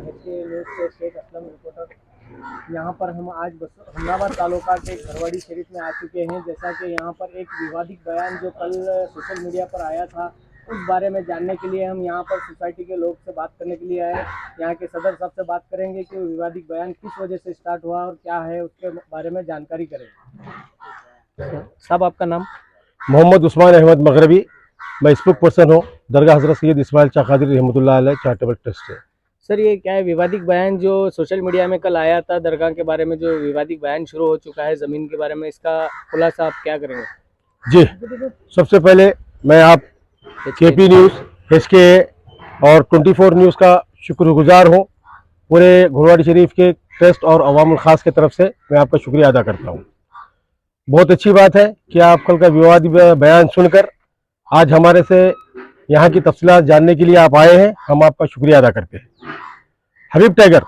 के न्यूज़ से शेख असलम रिपोर्टर। यहाँ पर हम आज हमलाबाद तालुका के घरवाड़ी शरीफ में आ चुके हैं। जैसा कि यहाँ पर एक विवादित बयान जो कल सोशल मीडिया पर आया था, उस बारे में जानने के लिए हम यहाँ पर सोसाइटी के लोग से बात करने के लिए आए। यहाँ के सदर साहब से बात करेंगे कि विवादित बयान किस वजह से स्टार्ट हुआ और क्या है, उसके बारे में जानकारी करेंगे। साहब, आपका नाम? मोहम्मद उस्मान अहमद मगरबी। मैं स्पोक पर्सन हूँ दरगाह हजरत सैयद इस्माइल शाह कादरी रहमतुल्लाह अलैह चैरिटेबल ट्रस्ट से। सर, ये क्या है विवादित बयान जो सोशल मीडिया में कल आया था दरगाह के बारे में, जो विवादित बयान शुरू हो चुका है ज़मीन के बारे में, इसका खुलासा आप क्या करेंगे? जी, सबसे पहले मैं आप केपी न्यूज़, HK और 24 न्यूज़ का शुक्रगुजार हूँ। पूरे घोड़वाड़ी शरीफ के ट्रस्ट और अवामुल खास की तरफ से मैं आपका शुक्रिया अदा करता हूँ। बहुत अच्छी बात है कि आप कल का विवादित बयान सुनकर आज हमारे से यहाँ की तफसीलात जानने के लिए आप आए हैं। हम आपका शुक्रिया अदा करते हैं। हबीब टाइगर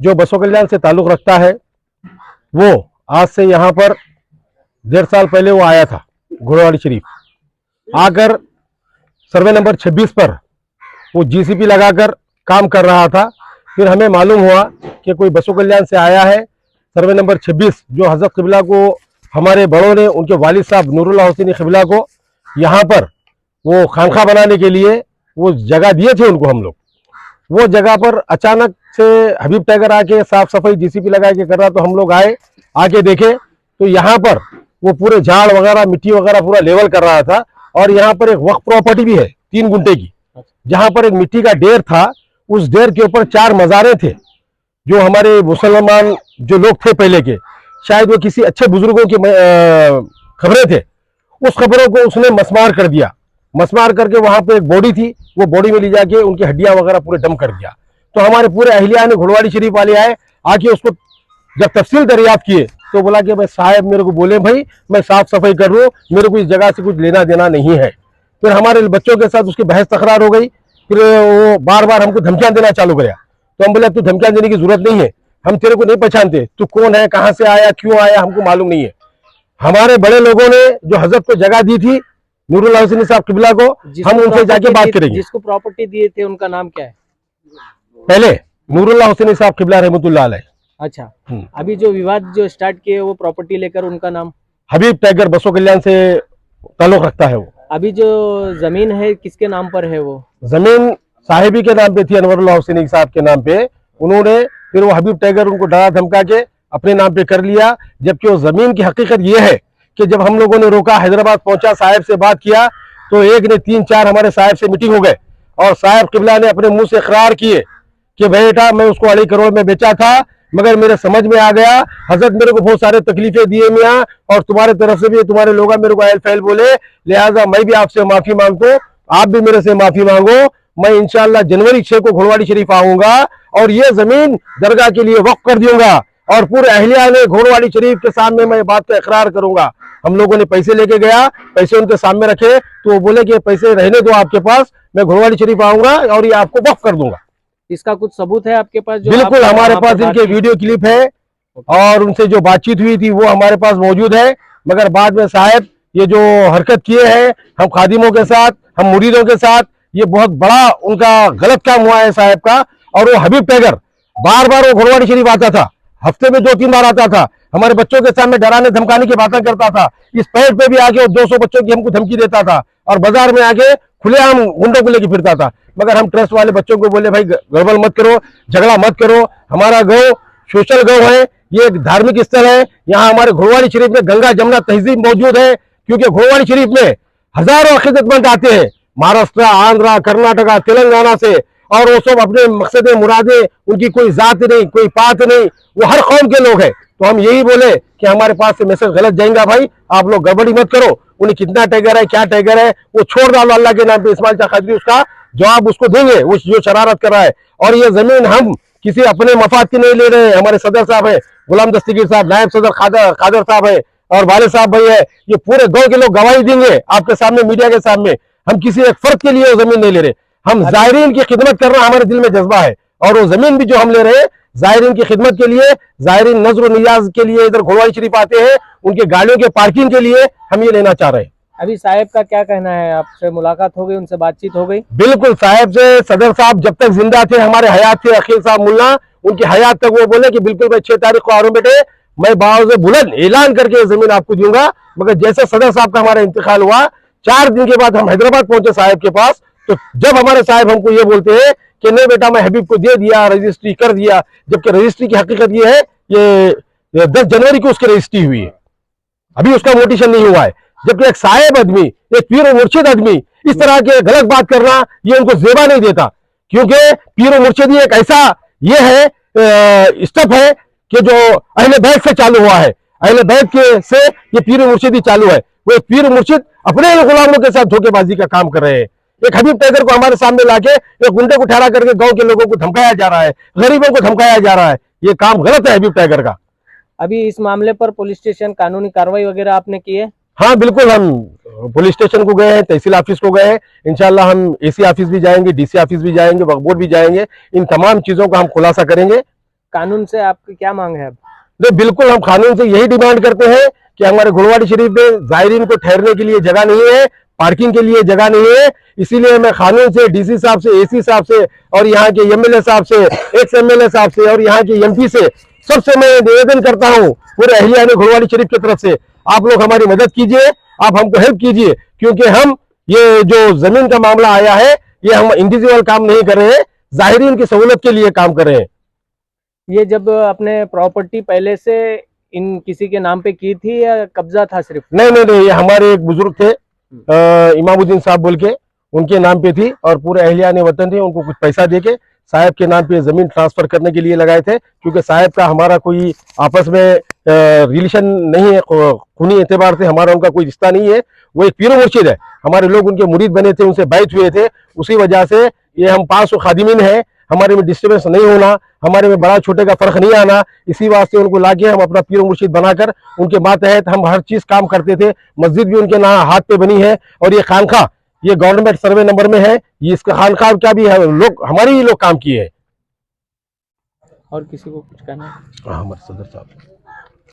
जो बसों कल्याण से ताल्लुक़ रखता है, वो आज से यहाँ पर 1.5 साल पहले वो आया था घोड़वाड़ी शरीफ। आकर सर्वे नंबर 26 पर वो GCP लगाकर काम कर रहा था। फिर हमें मालूम हुआ कि कोई बसों कल्याण से आया है। सर्वे नंबर 26 जो हज़रत क़िबला को हमारे बड़ों ने, उनके वालिद साहब नूरुल्लाह हुसैनी क़िबला को यहाँ पर वो खानखा बनाने के लिए वो जगह दिए थे उनको हम लोग। वो जगह पर अचानक से हबीब टाइगर आके साफ सफाई GCP लगा के कर रहा, तो हम लोग आए, आके देखे तो यहाँ पर वो पूरे झाड़ वगैरह, मिट्टी वगैरह पूरा लेवल कर रहा था। और यहाँ पर एक वक्फ प्रॉपर्टी भी है 3 गुंठे की, जहाँ पर एक मिट्टी का ढेर था। उस ढेर के ऊपर 4 मज़ारें थे जो हमारे मुसलमान जो लोग थे पहले के, शायद वो किसी अच्छे बुजुर्गों की खबरें थे। उस खबरों को उसने मसमार कर दिया। मसमार करके वहां पे एक बॉडी थी, वो बॉडी में ले जाके उनकी हड्डियां वगैरह पूरे डम कर दिया। तो हमारे पूरे अहलिया ने घोड़वाड़ी शरीफ वाले आए, आके उसको जब तफसील दरियाफ्त किए तो बोला कि भाई साहब मेरे को बोले भाई मैं साफ सफाई कर रहा हूँ, मेरे को इस जगह से कुछ लेना देना नहीं है। फिर हमारे बच्चों के साथ उसकी बहस तकरार हो गई। फिर वो बार बार हमको धमकियां देना चालू कराया। तो हम बोले तू धमकियां देने की जरूरत नहीं है, हम तेरे को नहीं पहचानते, तू कौन है, कहाँ से आया, क्यों आया, हमको मालूम नहीं है। हमारे बड़े लोगों ने जो हजरत को जगह दी थी नूरुल्लाह हुसैनी साहब क़िबला को, हम उनसे जाके बात करेंगे। जिसको प्रॉपर्टी दिए थे उनका नाम क्या है? पहले नूरुल्लाह हुसैनी साहब क़िबला रहमतुल्लाह अलैह। अच्छा, अभी जो विवाद जो स्टार्ट किए वो प्रॉपर्टी लेकर, उनका नाम? हबीब टाइगर बसों कल्याण से ताल्लुक़ रखता है वो। अभी जो जमीन है किसके नाम पर है? वो जमीन साहिबी के नाम पे थी, अनवरुल्लाह हुसैनी साहब के नाम पे। उन्होंने फिर वो हबीब टाइगर उनको डरा धमका के अपने नाम पे कर लिया। जबकि वो जमीन की हकीकत ये है कि जब हम लोगों ने रोका, हैदराबाद पहुंचा, साहब से बात किया, तो एक ने 3-4 हमारे साहब से मीटिंग हो गए और साहब क़िबला ने अपने मुंह से इकरार किए कि बेटा मैं उसको 2.5 करोड़ में बेचा था, मगर मेरे समझ में आ गया हजरत मेरे को बहुत सारे तकलीफें दिए मियाँ, और तुम्हारे तरफ से भी तुम्हारे लोग मेरे को अहल फैल बोले, लिहाजा मैं भी आपसे माफी मांगता हूँ, आप भी मेरे से माफी मांगो। मैं इंशाअल्लाह जनवरी 6 को घोड़वाड़ी शरीफ आऊंगा और ये जमीन दरगाह के लिए वक्फ कर दूंगा और पूरे अहलिया ने घोड़वाड़ी शरीफ के सामने मैं बात का इकरार करूंगा। हम लोगों ने पैसे लेके गया, पैसे उनके सामने रखे, तो वो बोले कि पैसे रहने दो आपके पास, मैं घोड़वाड़ी शरीफ आऊंगा और ये आपको वक्फ कर दूंगा। इसका कुछ सबूत है आपके पास? बिल्कुल, हमारे पास इनके वीडियो क्लिप है और उनसे जो बातचीत हुई थी वो हमारे पास मौजूद है। मगर बाद में साहब ये जो हरकत किए हैं हम खादिमों के साथ, हम मुरीदों के साथ, ये बहुत बड़ा उनका गलत काम हुआ है साहब का। और वो हबीब टाइगर बार बार वो घोड़वाड़ी शरीफ आता था, हफ्ते में 2-3 बार आता था, हमारे बच्चों के सामने डराने धमकाने की बातें करता था। इस पेड़ पे भी आके 200 बच्चों की हमको धमकी देता था और बाजार में आके खुलेआम गुंडों को लेके फिरता था। मगर हम ट्रस्ट वाले बच्चों को बोले भाई गड़बड़ मत करो, झगड़ा मत करो, हमारा गाँव सोशल गाँव है, ये एक धार्मिक स्थल है। यहाँ हमारे घोड़वाड़ी शरीफ में गंगा जमुना तहजीब मौजूद है, क्योंकि घोड़वाड़ी शरीफ में हजारों अकीदतमंद आते हैं महाराष्ट्र, आंध्र, कर्नाटका, तेलंगाना से, और वो सब अपने मकसद मुरादे, उनकी कोई जात नहीं, कोई पात नहीं, वो हर कौम के लोग हैं। तो हम यही बोले कि हमारे पास से मैसेज गलत जाएगा, भाई आप लोग गड़बड़ी मत करो, उन्हें कितना टाइगर है, क्या टाइगर है, वो छोड़ डालो अल्लाह के नाम पे। इस्माइल शाह कादरी उसका जवाब उसको देंगे, वो जो शरारत कर रहा है। और ये जमीन हम किसी अपने मफाद की नहीं ले रहे हैं। हमारे सदर साहब है गुलाम दस्तगीर साहब, नायब सदर कादर साहब है और वाले साहब भाई है, ये पूरे गांव के लोग गवाही देंगे आपके सामने, मीडिया के सामने। हम किसी एक फर्द के लिए वो जमीन नहीं ले रहे, हम जायरीन की खिदमत करना हमारे दिल में जज्बा है। और वो जमीन भी जो हम ले रहे हैं जायरीन की खिदमत के लिए, जायरीन नजर नियाज के लिए इधर घोड़वाड़ी शरीफ आते हैं, उनके गाड़ियों के पार्किंग के लिए हम ये लेना चाह रहे हैं। अभी साहब का क्या कहना है? आपसे मुलाकात हो गई, उनसे बातचीत हो गई? बिल्कुल साहब से, सदर साहब जब तक जिंदा थे, हमारे हयात थे, अखिल साहब मुल्ला, उनकी हयात तक वो बोले कि बिल्कुल मैं 6 तारीख को आ रहा हूं बेटे, मैं बावजूद बुलंद ऐलान करके ये जमीन आपको दूंगा। मगर जैसे सदर साहब का हमारा इंतकाल हुआ, 4 दिन के बाद हम हैदराबाद पहुंचे साहब के पास, तो जब हमारे साहब हमको ये बोलते हैं कि नहीं बेटा मैं हबीब को दे दिया, रजिस्ट्री कर दिया, जबकि रजिस्ट्री की हकीकत ये है, ये 10 जनवरी को उसकी रजिस्ट्री हुई है, अभी उसका मोटिशन नहीं हुआ है। जबकि एक साहेब आदमी, एक पीर और मुर्शिद आदमी इस तरह के गलत बात करना, ये उनको जेबा नहीं देता, क्योंकि पीर और मुर्शिदी एक ऐसा ये है स्टेप है कि जो अहले बैत से चालू हुआ है, अहले बैत के से ये पीर और मुर्शिदी चालू है। वो एक पीर और मुर्शिद अपने गुलामों के साथ धोखेबाजी का काम कर रहे हैं। एक हबीब टाइगर को हमारे सामने लाके एक गुंडे को ठहरा करके गांव के लोगों को धमकाया जा रहा है, गरीबों को धमकाया जा रहा है, ये काम गलत है हबीब टाइगर का। अभी इस मामले पर पुलिस स्टेशन कानूनी कार्रवाई वगैरह आपने की है? हाँ बिल्कुल, हम पुलिस स्टेशन को गए हैं, तहसील ऑफिस को गए हैं, इंशाल्लाह हम एसी ऑफिस भी जाएंगे, डीसी ऑफिस भी जाएंगे, वक्फ बोर्ड भी जाएंगे, इन तमाम चीजों का हम खुलासा करेंगे। कानून से आपकी क्या मांग है अब? तो बिल्कुल हम कानून से यही डिमांड करते हैं कि हमारे घुड़वाड़ी शरीफ में जायरीन को ठहरने के लिए जगह नहीं है, पार्किंग के लिए जगह नहीं है। इसीलिए मैं कानून से, डीसी साहब से, एसी साहब से और यहाँ के एमएलए साहब से, एक्स एमएलए साहब से और यहाँ के एमपी से, सबसे मैं निवेदन करता हूँ पूरे अहलिया घुड़वाड़ी शरीफ की तरफ से, आप लोग हमारी मदद कीजिए, आप हमको हेल्प कीजिए, क्योंकि हम ये जो जमीन का मामला आया है, ये हम इंडिविजुअल काम नहीं कर रहे हैं, जाहिरीन की सहूलत के लिए काम कर रहे हैं। ये जब अपने प्रॉपर्टी पहले से इन किसी के नाम पे की थी या कब्जा था सिर्फ? नहीं नहीं नहीं, ये हमारे एक बुजुर्ग थे इमामुद्दीन साहब बोल के, उनके नाम पे थी और पूरे अहलिया ने वतन थे, उनको कुछ पैसा देके साहब के नाम पे जमीन ट्रांसफर करने के लिए लगाए थे, क्योंकि साहब का हमारा कोई आपस में रिलेशन नहीं है, खूनी एतबार से हमारा उनका कोई रिश्ता नहीं है। वो एक पीर मुर्शिद है, हमारे लोग उनके मुरीद बने थे, उनसे बैत हुए थे, उसी वजह से ये हम 500 खादिमीन है, हमारे में डिस्टर्बेंस नहीं होना, हमारे में बड़ा छोटे का फर्क नहीं आना, इसी वास्ते उनको लाके हम अपना पीर मुर्शिद बनाकर उनके मातहत हम हर चीज काम करते थे। मस्जिद भी उनके नाम हाथ पे बनी है और ये खानखा ये गवर्नमेंट सर्वे नंबर में है, ये इसका खानखा क्या भी है, लोग हमारे ही लोग काम किए हैं। और किसी को कुछ कहना है? हाँ, हमारे सदर साहब।